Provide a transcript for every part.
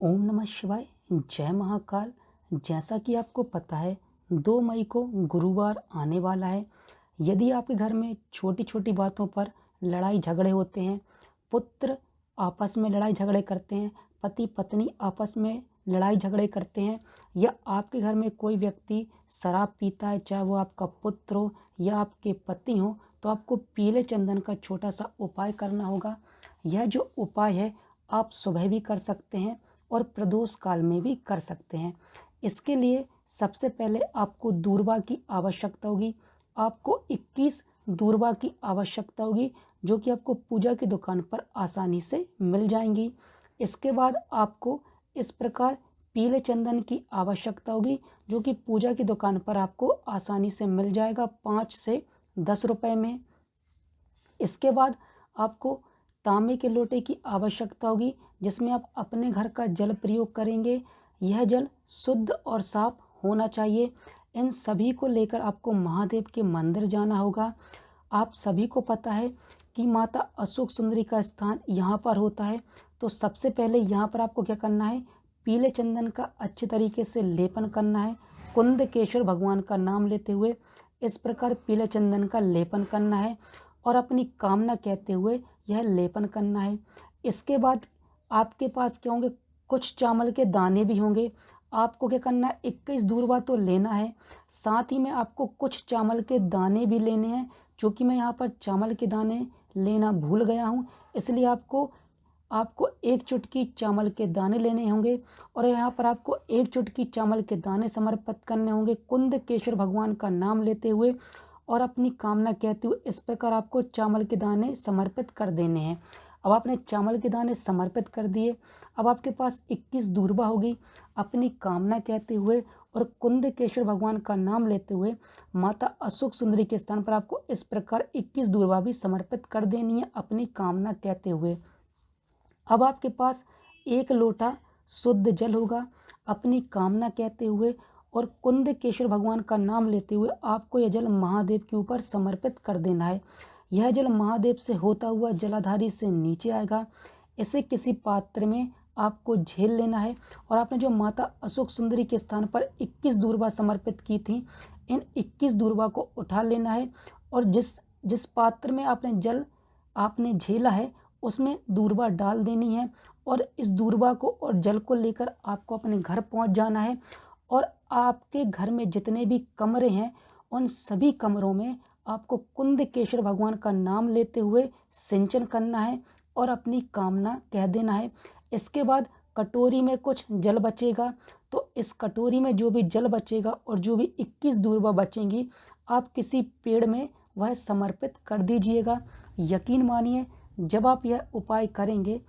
ओम नमः शिवाय। जय महाकाल। जैसा कि आपको पता है 2 मई को गुरुवार आने वाला है। यदि आपके घर में छोटी छोटी बातों पर लड़ाई झगड़े होते हैं, पुत्र आपस में लड़ाई झगड़े करते हैं, पति पत्नी आपस में लड़ाई झगड़े करते हैं, या आपके घर में कोई व्यक्ति शराब पीता है, चाहे वो आपका पुत्र हो या आपके पति हो, तो आपको पीले चंदन का छोटा सा उपाय करना होगा। यह जो उपाय है आप सुबह भी कर सकते हैं और प्रदोष काल में भी कर सकते हैं। इसके लिए सबसे पहले आपको दूर्वा की आवश्यकता होगी। आपको 21 दूर्वा की आवश्यकता होगी, जो कि आपको पूजा की दुकान पर आसानी से मिल जाएंगी। इसके बाद आपको इस प्रकार पीले चंदन की आवश्यकता होगी, जो कि पूजा की दुकान पर आपको आसानी से मिल जाएगा 5 से 10 रुपए में। इसके बाद आपको तांबे के लोटे की आवश्यकता होगी, जिसमें आप अपने घर का जल प्रयोग करेंगे। यह जल शुद्ध और साफ होना चाहिए। इन सभी को लेकर आपको महादेव के मंदिर जाना होगा। आप सभी को पता है कि माता अशोक सुंदरी का स्थान यहाँ पर होता है, तो सबसे पहले यहाँ पर आपको क्या करना है, पीले चंदन का अच्छे तरीके से लेपन करना है। कुंदकेश्वर भगवान का नाम लेते हुए इस प्रकार पीले चंदन का लेपन करना है और अपनी कामना कहते हुए यह लेपन करना है। इसके बाद आपके पास क्या होंगे, कुछ चावल के दाने भी होंगे। आपको क्या करना है, 21 दूर्वा तो लेना है, साथ ही में आपको कुछ चावल के दाने भी लेने हैं। जो कि मैं यहाँ पर चावल के दाने लेना भूल गया हूँ, इसलिए आपको आपको 1 चुटकी चावल के दाने लेने होंगे और यहाँ पर आपको 1 चुटकी चावल के दाने समर्पित करने होंगे कुंदकेश्वर भगवान का नाम लेते हुए और अपनी कामना कहते हुए। इस प्रकार आपको चावल के दाने समर्पित कर देने हैं। अब आपने चावल के दाने समर्पित कर दिए। अब आपके पास 21 दूर्वा होगी। अपनी कामना कहते हुए और कुंदकेश्वर भगवान का नाम लेते हुए माता अशोक सुंदरी के स्थान पर आपको इस प्रकार 21 दूर्वा भी समर्पित कर देनी है अपनी कामना कहते हुए। अब आपके पास 1 लोटा शुद्ध जल होगा। अपनी कामना कहते हुए और कुंदकेश्वर भगवान का नाम लेते हुए आपको यह जल महादेव के ऊपर समर्पित कर देना है। यह जल महादेव से होता हुआ जलाधारी से नीचे आएगा। इसे किसी पात्र में आपको झेल लेना है और आपने जो माता अशोक सुंदरी के स्थान पर 21 दूर्वा समर्पित की थी, इन 21 दूर्वा को उठा लेना है और जिस जिस पात्र में आपने जल आपने झेला है उसमें दूर्वा डाल देनी है और इस दूर्वा को और जल को लेकर आपको अपने घर पहुंच जाना है। और आपके घर में जितने भी कमरे हैं उन सभी कमरों में आपको कुंदकेश्वर भगवान का नाम लेते हुए सिंचन करना है और अपनी कामना कह देना है। इसके बाद कटोरी में कुछ जल बचेगा, तो इस कटोरी में जो भी जल बचेगा और जो भी 21 दूर्वा बचेंगी आप किसी पेड़ में वह समर्पित कर दीजिएगा। यकीन मानिए, जब आप यह उपाय करेंगे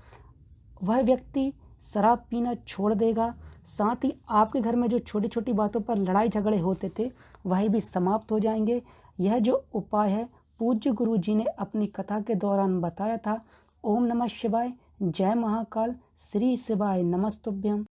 वह व्यक्ति शराब पीना छोड़ देगा। साथ ही आपके घर में जो छोटी छोटी बातों पर लड़ाई झगड़े होते थे वह भी समाप्त हो जाएंगे। यह जो उपाय है पूज्य गुरु जी ने अपनी कथा के दौरान बताया था। ओम नमः शिवाय। जय महाकाल। श्री शिवाय नमस्तुभ्यम।